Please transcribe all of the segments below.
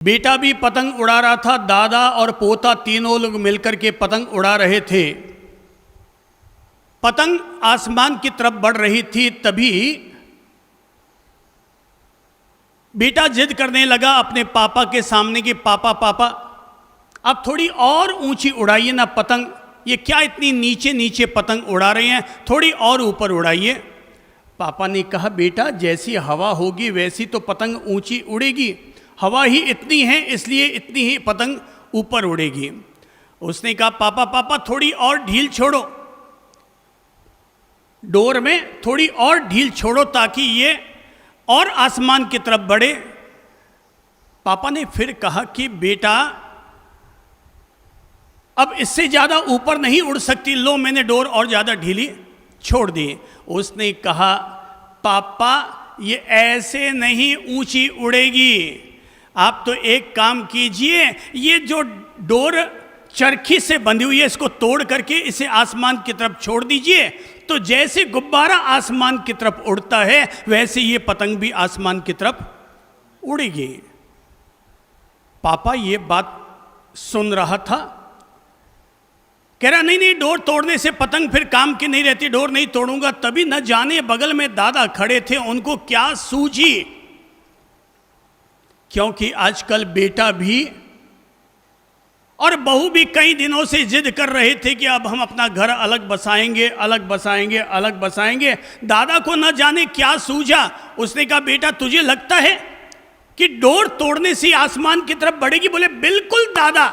बेटा भी पतंग उड़ा रहा था। दादा और पोता तीनों लोग मिलकर के पतंग उड़ा रहे थे। पतंग आसमान की तरफ बढ़ रही थी। तभी बेटा जिद करने लगा अपने पापा के सामने कि पापा पापा अब थोड़ी और ऊंची उड़ाइए ना पतंग, ये क्या इतनी नीचे नीचे पतंग उड़ा रहे हैं, थोड़ी और ऊपर उड़ाइए। पापा ने कहा बेटा जैसी हवा होगी वैसी तो पतंग ऊंची उड़ेगी, हवा ही इतनी है इसलिए इतनी ही पतंग ऊपर उड़ेगी। उसने कहा पापा पापा थोड़ी और ढील छोड़ो, डोर में थोड़ी और ढील छोड़ो ताकि ये और आसमान की तरफ बढ़े। पापा ने फिर कहा कि बेटा अब इससे ज्यादा ऊपर नहीं उड़ सकती, लो मैंने डोर और ज्यादा ढीली छोड़ दी। उसने कहा पापा ये ऐसे नहीं ऊंची उड़ेगी, आप तो एक काम कीजिए, ये जो डोर चरखी से बंधी हुई है इसको तोड़ करके इसे आसमान की तरफ छोड़ दीजिए, तो जैसे गुब्बारा आसमान की तरफ उड़ता है वैसे ये पतंग भी आसमान की तरफ उड़ेगी। पापा ये बात सुन रहा था, कह रहा नहीं नहीं डोर तोड़ने से पतंग फिर काम की नहीं रहती, डोर नहीं तोड़ूंगा। तभी न जाने बगल में दादा खड़े थे, उनको क्या सूझी, क्योंकि आजकल बेटा भी और बहू भी कई दिनों से जिद कर रहे थे कि अब हम अपना घर अलग बसाएंगे अलग बसाएंगे अलग बसाएंगे। दादा को न जाने क्या सूझा, उसने कहा बेटा तुझे लगता है कि डोर तोड़ने से आसमान की तरफ बढ़ेगी? बोले बिल्कुल दादा,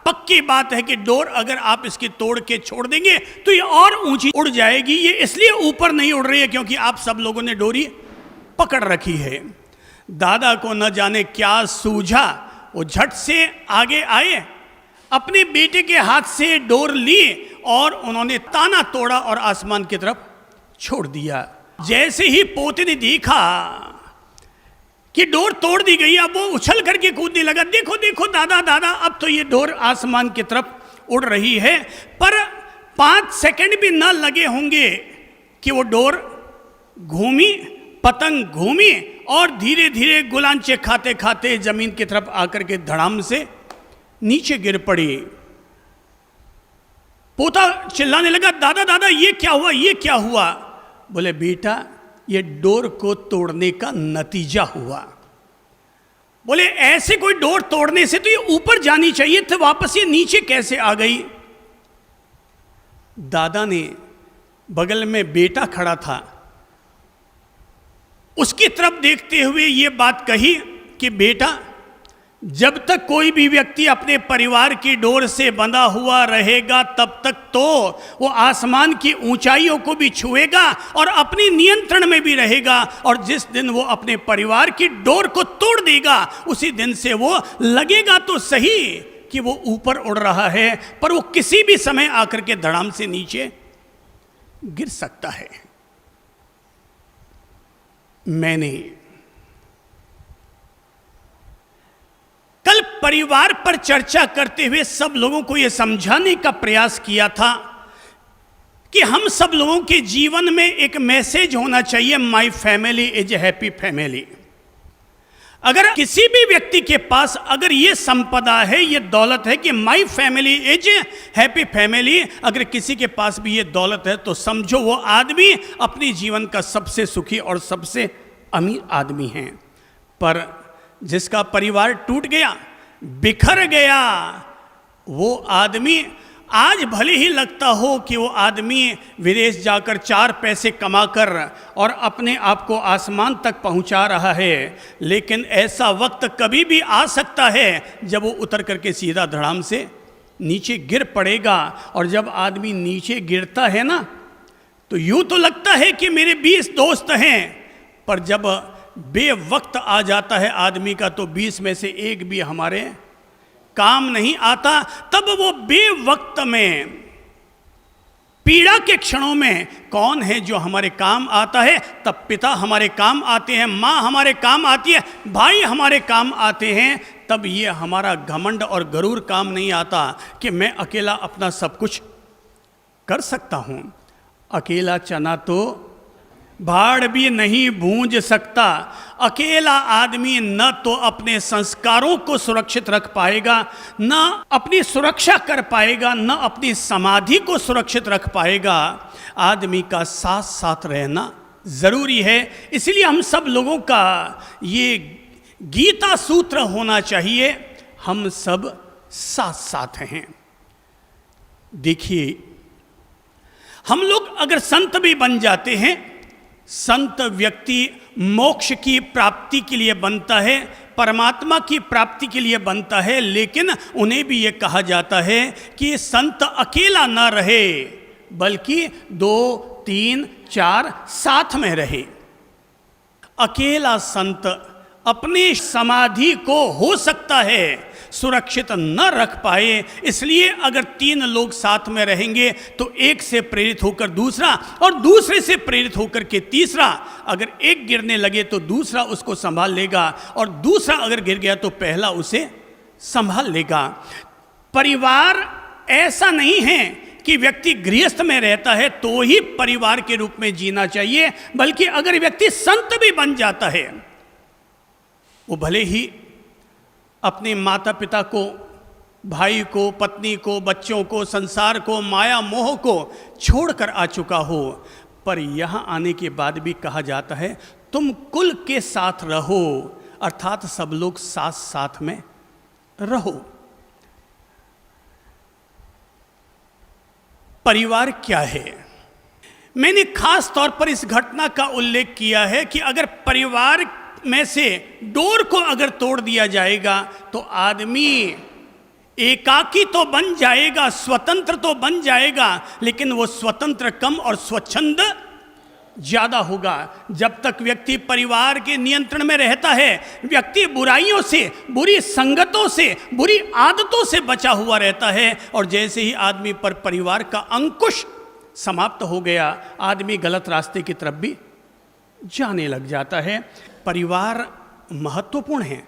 पक्की बात है कि डोर अगर आप इसकी तोड़ के छोड़ देंगे तो ये और ऊंची उड़ जाएगी। ये इसलिए ऊपर नहीं उड़ रही है क्योंकि आप सब लोगों ने डोरी पकड़ रखी है। दादा को न जाने क्या सूझा, वो झट से आगे आए, अपने बेटे के हाथ से डोर ली और उन्होंने ताना तोड़ा और आसमान की तरफ छोड़ दिया। जैसे ही पोते ने देखा कि डोर तोड़ दी गई, अब वो उछल करके कूदने लगा, देखो देखो दादा दादा अब तो ये डोर आसमान की तरफ उड़ रही है। पर 5 सेकंड भी न लगे होंगे कि वो डोर घूमी, पतंग घूमी और धीरे धीरे गुलांचे खाते खाते जमीन की तरफ आकर के धड़ाम से नीचे गिर पड़ी। पोता चिल्लाने लगा दादा दादा ये क्या हुआ, ये क्या हुआ? बोले बेटा ये डोर को तोड़ने का नतीजा हुआ। बोले ऐसे कोई डोर तोड़ने से तो ये ऊपर जानी चाहिए थी, वापस ये नीचे कैसे आ गई? दादा ने बगल में बेटा खड़ा था उसकी तरफ देखते हुए ये बात कही कि बेटा जब तक कोई भी व्यक्ति अपने परिवार की डोर से बंधा हुआ रहेगा तब तक तो वो आसमान की ऊंचाइयों को भी छुएगा और अपने नियंत्रण में भी रहेगा, और जिस दिन वो अपने परिवार की डोर को तोड़ देगा उसी दिन से वो लगेगा तो सही कि वो ऊपर उड़ रहा है, पर वो किसी भी समय आकर के धड़ाम से नीचे गिर सकता है। मैंने कल परिवार पर चर्चा करते हुए सब लोगों को यह समझाने का प्रयास किया था कि हम सब लोगों के जीवन में एक मैसेज होना चाहिए, my family is a happy family. अगर किसी भी व्यक्ति के पास अगर ये संपदा है, ये दौलत है कि my family is a happy family, अगर किसी के पास भी ये दौलत है तो समझो वो आदमी अपने जीवन का सबसे सुखी और सबसे अमीर आदमी है। पर जिसका परिवार टूट गया, बिखर गया, वो आदमी आज भले ही लगता हो कि वो आदमी विदेश जाकर 4 पैसे कमाकर और अपने आप को आसमान तक पहुंचा रहा है, लेकिन ऐसा वक्त कभी भी आ सकता है जब वो उतर करके सीधा धड़ाम से नीचे गिर पड़ेगा। और जब आदमी नीचे गिरता है ना तो यूं तो लगता है कि मेरे 20 दोस्त हैं, पर जब बेवक्त आ जाता है आदमी का तो 20 में से एक भी हमारे काम नहीं आता। तब वो बेवक्त में पीड़ा के क्षणों में कौन है जो हमारे काम आता है? तब पिता हमारे काम आते हैं, माँ हमारे काम आती है, भाई हमारे काम आते हैं। तब ये हमारा घमंड और गरूर काम नहीं आता कि मैं अकेला अपना सब कुछ कर सकता हूँ। अकेला चना तो भाड़ भी नहीं भूंज सकता। अकेला आदमी न तो अपने संस्कारों को सुरक्षित रख पाएगा, न अपनी सुरक्षा कर पाएगा, न अपनी समाधि को सुरक्षित रख पाएगा। आदमी का साथ साथ रहना जरूरी है। इसलिए हम सब लोगों का ये गीता सूत्र होना चाहिए, हम सब साथ साथ हैं। देखिए, हम लोग अगर संत भी बन जाते हैं, संत व्यक्ति मोक्ष की प्राप्ति के लिए बनता है, परमात्मा की प्राप्ति के लिए बनता है, लेकिन उन्हें भी ये कहा जाता है कि संत अकेला न रहे, बल्कि 2, 3, 4 साथ में रहे। अकेला संत अपनी समाधि को हो सकता है सुरक्षित न रख पाए, इसलिए अगर 3 लोग साथ में रहेंगे तो एक से प्रेरित होकर दूसरा, और दूसरे से प्रेरित होकर के तीसरा, अगर एक गिरने लगे तो दूसरा उसको संभाल लेगा, और दूसरा अगर गिर गया तो पहला उसे संभाल लेगा। परिवार ऐसा नहीं है कि व्यक्ति गृहस्थ में रहता है तो ही परिवार के रूप में जीना चाहिए, बल्कि अगर व्यक्ति संत भी बन जाता है, वो भले ही अपने माता पिता को, भाई को, पत्नी को, बच्चों को, संसार को, माया मोह को छोड़कर आ चुका हो, पर यहाँ आने के बाद भी कहा जाता है तुम कुल के साथ रहो, अर्थात सब लोग साथ साथ में रहो। परिवार क्या है? मैंने खास तौर पर इस घटना का उल्लेख किया है कि अगर परिवार में से डोर को अगर तोड़ दिया जाएगा तो आदमी एकाकी तो बन जाएगा, स्वतंत्र तो बन जाएगा, लेकिन वो स्वतंत्र कम और स्वच्छंद ज्यादा होगा। जब तक व्यक्ति परिवार के नियंत्रण में रहता है, व्यक्ति बुराइयों से, बुरी संगतों से, बुरी आदतों से बचा हुआ रहता है, और जैसे ही आदमी पर परिवार का अंकुश समाप्त हो गया, आदमी गलत रास्ते की तरफ भी जाने लग जाता है। परिवार महत्वपूर्ण है।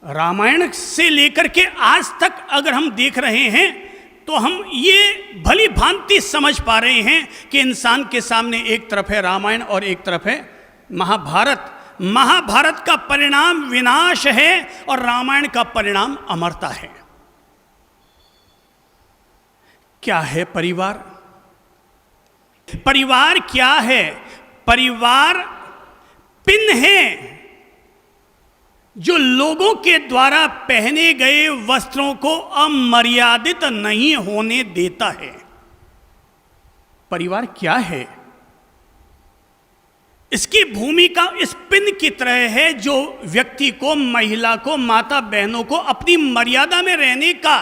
रामायण से लेकर के आज तक अगर हम देख रहे हैं तो हम ये भली भांति समझ पा रहे हैं कि इंसान के सामने एक तरफ है रामायण और एक तरफ है महाभारत। महाभारत का परिणाम विनाश है और रामायण का परिणाम अमरता है। क्या है परिवार? परिवार क्या है? परिवार पिन है जो लोगों के द्वारा पहने गए वस्त्रों को अमर्यादित नहीं होने देता है। परिवार क्या है? इसकी भूमिका इस पिन की तरह है जो व्यक्ति को, महिला को, माता बहनों को अपनी मर्यादा में रहने का,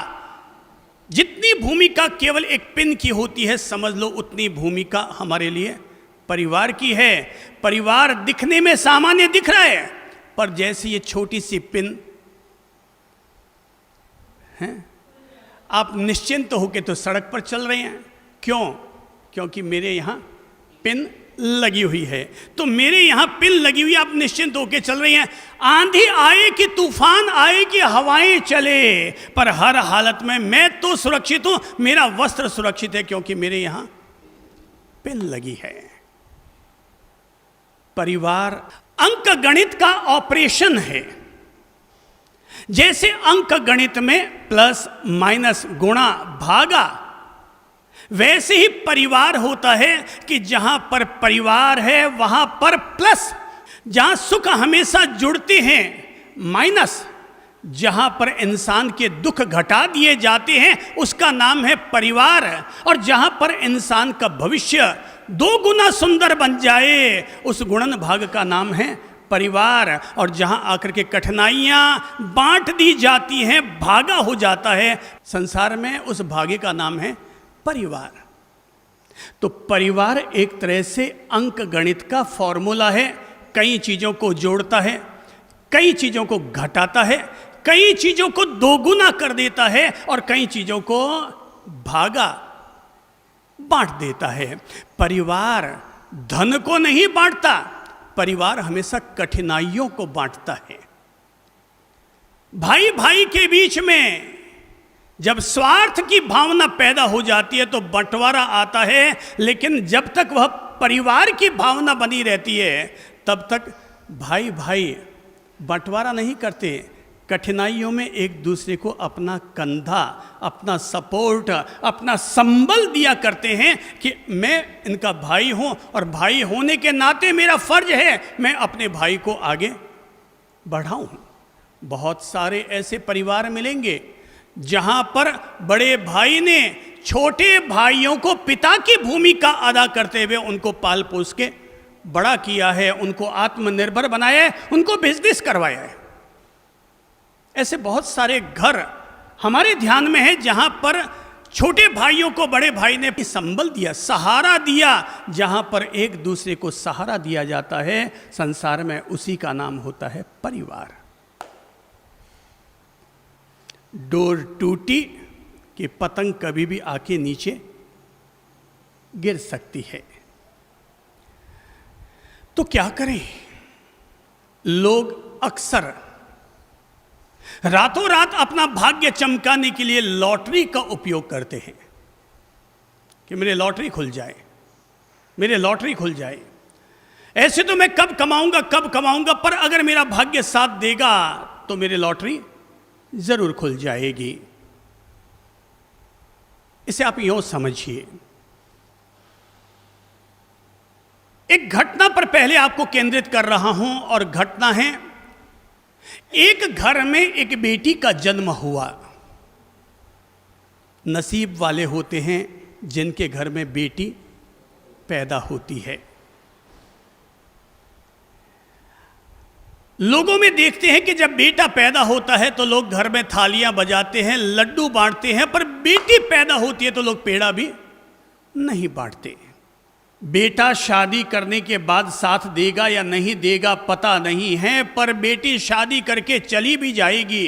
जितनी भूमिका केवल एक पिन की होती है, समझ लो उतनी भूमिका हमारे लिए परिवार की है। परिवार दिखने में सामान्य दिख रहा है, पर जैसे ये छोटी सी पिन है, आप निश्चिंत होकर तो सड़क पर चल रहे हैं। क्यों? क्योंकि मेरे यहाँ पिन लगी हुई है। तो मेरे यहाँ पिन लगी हुई, आप निश्चिंत होकर चल रही हैं। आंधी आए कि तूफान आए कि हवाएं चले, पर हर हालत में मैं तो सुरक्षित हूं, मेरा वस्त्र सुरक्षित है, क्योंकि मेरे यहाँ पिन लगी है। परिवार अंक गणित का ऑपरेशन है। जैसे अंक गणित में प्लस माइनस गुणा भागा, वैसे ही परिवार होता है कि जहां पर परिवार है वहां पर प्लस, जहां सुख हमेशा जुड़ते हैं माइनस, जहां पर इंसान के दुख घटा दिए जाते हैं उसका नाम है परिवार, और जहां पर इंसान का भविष्य 2 गुना सुंदर बन जाए उस गुणन भाग का नाम है परिवार, और जहां आकर के कठिनाइयां बांट दी जाती हैं, भागा हो जाता है संसार में, उस भागे का नाम है परिवार। तो परिवार एक तरह से अंक गणित का फॉर्मूला है। कई चीजों को जोड़ता है, कई चीजों को घटाता है, कई चीजों को 2 गुना कर देता है, और कई चीजों को भागा बांट देता है। परिवार धन को नहीं बांटता, परिवार हमेशा कठिनाइयों को बांटता है। भाई भाई के बीच में जब स्वार्थ की भावना पैदा हो जाती है तो बंटवारा आता है, लेकिन जब तक वह परिवार की भावना बनी रहती है तब तक भाई भाई बंटवारा नहीं करते, कठिनाइयों में एक दूसरे को अपना कंधा, अपना सपोर्ट, अपना संबल दिया करते हैं कि मैं इनका भाई हूं और भाई होने के नाते मेरा फर्ज है मैं अपने भाई को आगे बढ़ाऊं। बहुत सारे ऐसे परिवार मिलेंगे जहां पर बड़े भाई ने छोटे भाइयों को पिता की भूमिका अदा करते हुए उनको पाल पोस के बड़ा किया है, उनको आत्मनिर्भर बनाया है, उनको बिजनेस करवाया है। ऐसे बहुत सारे घर हमारे ध्यान में है जहां पर छोटे भाइयों को बड़े भाई ने संबल दिया, सहारा दिया। जहां पर एक दूसरे को सहारा दिया जाता है संसार में, उसी का नाम होता है परिवार। डोर टूटी कि पतंग कभी भी आके नीचे गिर सकती है। तो क्या करें? लोग अक्सर रातों रात अपना भाग्य चमकाने के लिए लॉटरी का उपयोग करते हैं कि मेरे लॉटरी खुल जाए, मेरे लॉटरी खुल जाए। ऐसे तो मैं कब कमाऊंगा, पर अगर मेरा भाग्य साथ देगा तो मेरी लॉटरी जरूर खुल जाएगी। इसे आप यूं समझिए, एक घटना पर पहले आपको केंद्रित कर रहा हूं और घटना है, एक घर में एक बेटी का जन्म हुआ। नसीब वाले होते हैं जिनके घर में बेटी पैदा होती है। लोगों में देखते हैं कि जब बेटा पैदा होता है तो लोग घर में थालियां बजाते हैं, लड्डू बांटते हैं, पर बेटी पैदा होती है तो लोग पेड़ा भी नहीं बांटते। बेटा शादी करने के बाद साथ देगा या नहीं देगा पता नहीं है, पर बेटी शादी करके चली भी जाएगी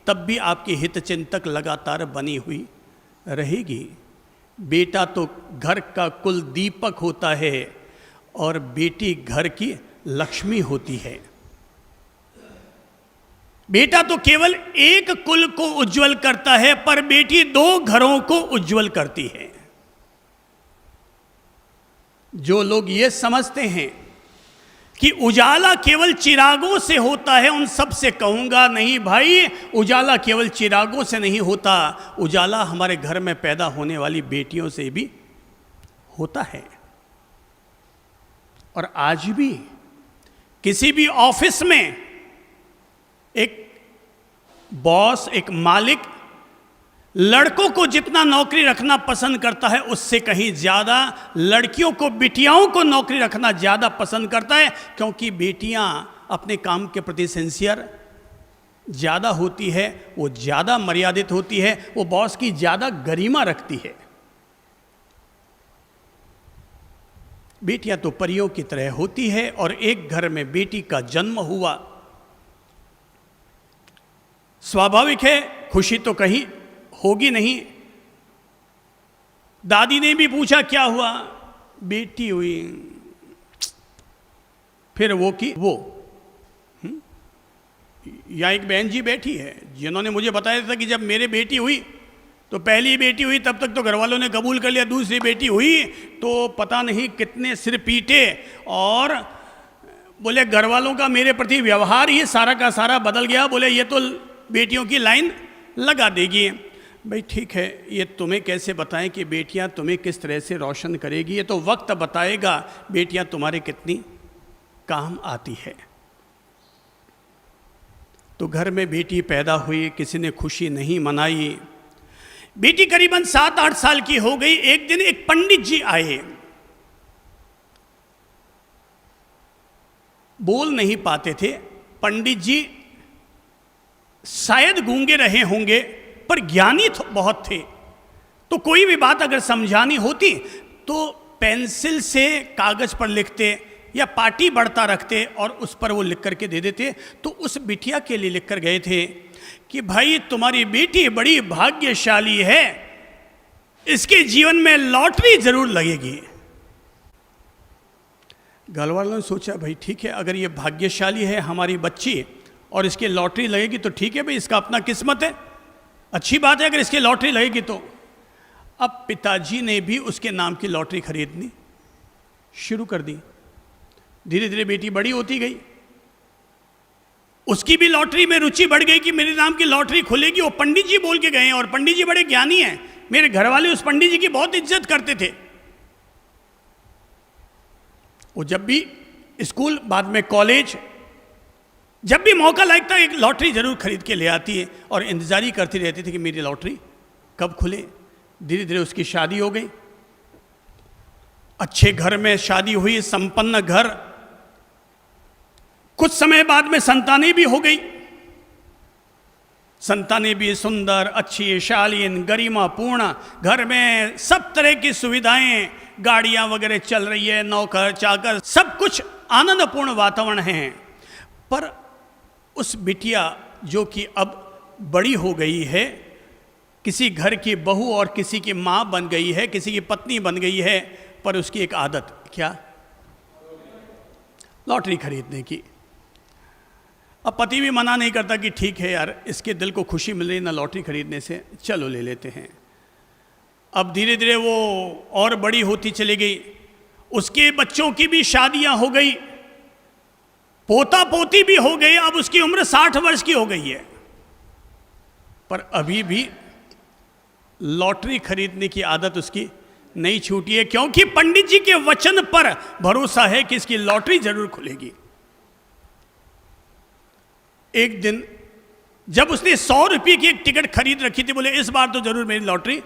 तब भी आपकी हितचिंतक लगातार बनी हुई रहेगी। बेटा तो घर का कुल दीपक होता है और बेटी घर की लक्ष्मी होती है। बेटा तो केवल एक कुल को उज्जवल करता है, पर बेटी दो घरों को उज्जवल करती है। जो लोग ये समझते हैं कि उजाला केवल चिरागों से होता है, उन सब से कहूंगा नहीं भाई, उजाला केवल चिरागों से नहीं होता, उजाला हमारे घर में पैदा होने वाली बेटियों से भी होता है। और आज भी किसी भी ऑफिस में एक बॉस, एक मालिक लड़कों को जितना नौकरी रखना पसंद करता है उससे कहीं ज़्यादा लड़कियों को, बिटियाओं को नौकरी रखना ज़्यादा पसंद करता है, क्योंकि बेटियां अपने काम के प्रति सिंसियर ज़्यादा होती है, वो ज़्यादा मर्यादित होती है, वो बॉस की ज़्यादा गरिमा रखती है। बेटियां तो परियों की तरह होती है और एक घर में बेटी का जन्म हुआ। स्वाभाविक है खुशी तो कहीं होगी नहीं। दादी ने भी पूछा क्या हुआ, बेटी हुई, फिर वो की वो। यहाँ एक बहन जी बैठी है जिन्होंने मुझे बताया था कि जब मेरे बेटी हुई तो पहली बेटी हुई तब तक तो घर वालों ने कबूल कर लिया, दूसरी बेटी हुई तो पता नहीं कितने सिर पीटे और बोले घर वालों का मेरे प्रति व्यवहार ही सारा का सारा बदल गया। बोले ये तो बेटियों की लाइन लगा देगी। भाई ठीक है, ये तुम्हें कैसे बताएं कि बेटियां तुम्हें किस तरह से रोशन करेगी, ये तो वक्त बताएगा बेटियां तुम्हारे कितनी काम आती है। तो घर में बेटी पैदा हुई, किसी ने खुशी नहीं मनाई। बेटी करीबन 7-8 साल की हो गई। एक दिन एक पंडित जी आए, बोल नहीं पाते थे। पंडित जी शायद गूंगे रहे होंगे पर ज्ञानी बहुत थे, तो कोई भी बात अगर समझानी होती तो पेंसिल से कागज पर लिखते या पाटी बढ़ता रखते और उस पर वो लिख करके दे देते। तो उस बिटिया के लिए लिख कर गए थे कि भाई तुम्हारी बेटी बड़ी भाग्यशाली है, इसके जीवन में लॉटरी जरूर लगेगी। घर वालों ने सोचा भाई ठीक है, अगर ये भाग्यशाली है हमारी बच्ची और इसकी लॉटरी लगेगी तो ठीक है भाई, इसका अपना किस्मत है। अच्छी बात है अगर इसकी लॉटरी लगेगी तो। अब पिताजी ने भी उसके नाम की लॉटरी खरीदनी शुरू कर दी। धीरे धीरे बेटी बड़ी होती गई, उसकी भी लॉटरी में रुचि बढ़ गई कि मेरे नाम की लॉटरी खुलेगी। वो पंडित जी बोल के गए हैं, और पंडित जी बड़े ज्ञानी हैं। मेरे घर वाले उस पंडित जी की बहुत इज्जत करते थे। वो जब भी स्कूल, बाद में कॉलेज, जब भी मौका लगता एक लॉटरी जरूर खरीद के ले आती है, और इंतजार ही करती रहती थी कि मेरी लॉटरी कब खुले। धीरे धीरे उसकी शादी हो गई, अच्छे घर में शादी हुई, संपन्न घर। कुछ समय बाद में संतानें भी हो गई। संतानें भी सुंदर, अच्छी, शालीन, गरिमापूर्ण, घर में सब तरह की सुविधाएं, गाड़ियां वगैरह चल रही है, नौकर चाकर, सब कुछ आनंदपूर्ण वातावरण है। पर उस बिटिया जो कि अब बड़ी हो गई है, किसी घर की बहू और किसी की माँ बन गई है, किसी की पत्नी बन गई है, पर उसकी एक आदत, क्या? लॉटरी खरीदने की। अब पति भी मना नहीं करता कि ठीक है यार, इसके दिल को खुशी मिल रही ना लॉटरी खरीदने से, चलो ले लेते हैं। अब धीरे धीरे वो और बड़ी होती चली गई, उसके बच्चों की भी शादियां हो गई, पोता पोती भी हो गए। अब उसकी उम्र 60 वर्ष की हो गई है, पर अभी भी लॉटरी खरीदने की आदत उसकी नहीं छूटी है, क्योंकि पंडित जी के वचन पर भरोसा है कि इसकी लॉटरी जरूर खुलेगी। एक दिन जब उसने 100 रुपये की एक टिकट खरीद रखी थी, बोले इस बार तो जरूर मेरी लॉटरी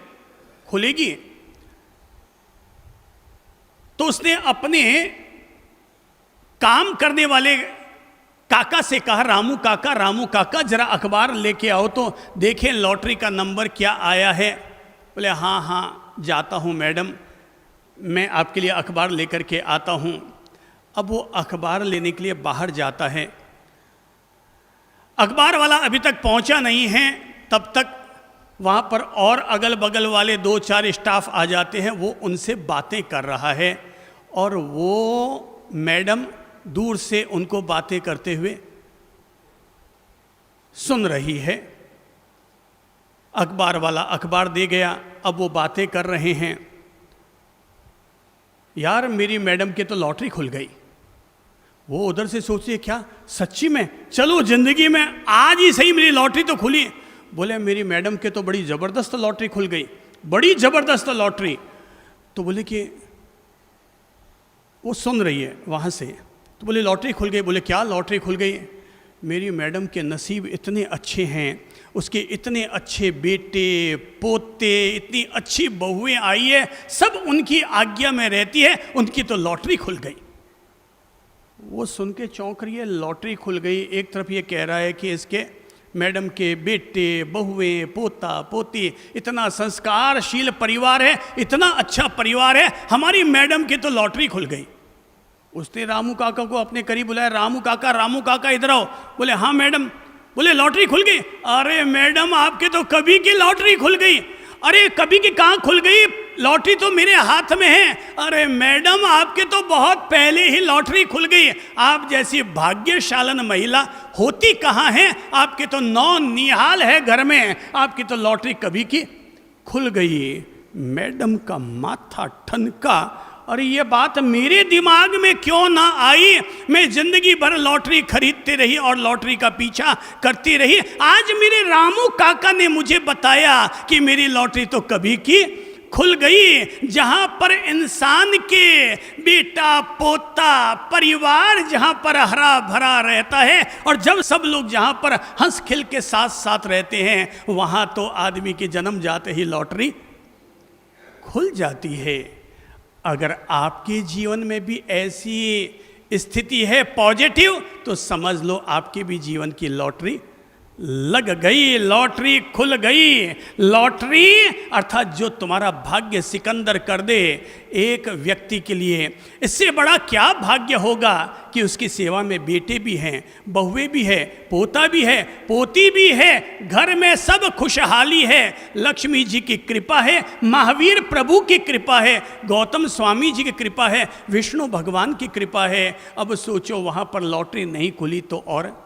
खुलेगी, तो उसने अपने काम करने वाले काका से कहा, रामू काका जरा अखबार लेके आओ तो देखें लॉटरी का नंबर क्या आया है। बोले हाँ जाता हूँ मैडम, मैं आपके लिए अखबार लेकर के आता हूँ। अब वो अखबार लेने के लिए बाहर जाता है, अखबार वाला अभी तक पहुंचा नहीं है, तब तक वहाँ पर और अगल बगल वाले 2-4 स्टाफ आ जाते हैं। वो उनसे बातें कर रहा है, और वो मैडम दूर से उनको बातें करते हुए सुन रही है। अखबार वाला अखबार दे गया, अब वो बातें कर रहे हैं, यार मेरी मैडम के तो लॉटरी खुल गई। वो उधर से सोचती है, क्या सच्ची में? चलो जिंदगी में आज ही सही मेरी लॉटरी तो खुली। बोले मेरी मैडम के तो बड़ी ज़बरदस्त लॉटरी खुल गई, बड़ी ज़बरदस्त लॉटरी। तो बोले कि वो सुन रही है वहाँ से, तो बोले लॉटरी खुल गई। बोले क्या लॉटरी खुल गई? मेरी मैडम के नसीब इतने अच्छे हैं, उसके इतने अच्छे बेटे पोते, इतनी अच्छी बहुएं आई है, सब उनकी आज्ञा में रहती है, उनकी तो लॉटरी खुल गई। वो सुन के चौंक रही है, लॉटरी खुल गई। एक तरफ ये कह रहा है कि इसके मैडम के बेटे बहुएं पोता पोती, इतना संस्कारशील परिवार है, इतना अच्छा परिवार है, हमारी मैडम की तो लॉटरी खुल गई। उसने रामू काका को अपने करीब बुलाया, रामू काका इधर आओ। बोले हाँ मैडम। बोले लॉटरी खुल गई? अरे मैडम आपके तो कभी की लॉटरी खुल गई। अरे कभी की कहाँ खुल गई, लॉटरी तो मेरे हाथ में है। अरे मैडम आपके तो बहुत पहले ही लॉटरी खुल गई, आप जैसी भाग्यशालन महिला होती कहाँ हैं, आपके तो 9 निहाल है घर में, आपकी तो लॉटरी कभी की खुल गई। मैडम का माथा ठनका, और ये बात मेरे दिमाग में क्यों ना आई। मैं जिंदगी भर लॉटरी खरीदती रही और लॉटरी का पीछा करती रही, आज मेरे रामू काका ने मुझे बताया कि मेरी लॉटरी तो कभी की खुल गई। जहां पर इंसान के बेटा पोता परिवार जहां पर हरा भरा रहता है, और जब सब लोग जहां पर हंस खिल के साथ साथ रहते हैं, वहां तो आदमी के जन्म जाते ही लॉटरी खुल जाती है। अगर आपके जीवन में भी ऐसी स्थिति है पॉजिटिव, तो समझ लो आपके भी जीवन की लॉटरी लग गई, लॉटरी खुल गई। लॉटरी अर्थात जो तुम्हारा भाग्य सिकंदर कर दे एक व्यक्ति के लिए, इससे बड़ा क्या भाग्य होगा कि उसकी सेवा में बेटे भी हैं, बहुएं भी है, पोता भी है, पोती भी है, घर में सब खुशहाली है। लक्ष्मी जी की कृपा है, महावीर प्रभु की कृपा है, गौतम स्वामी जी की कृपा है, विष्णु भगवान की कृपा है। अब सोचो वहाँ पर लॉटरी नहीं खुली तो और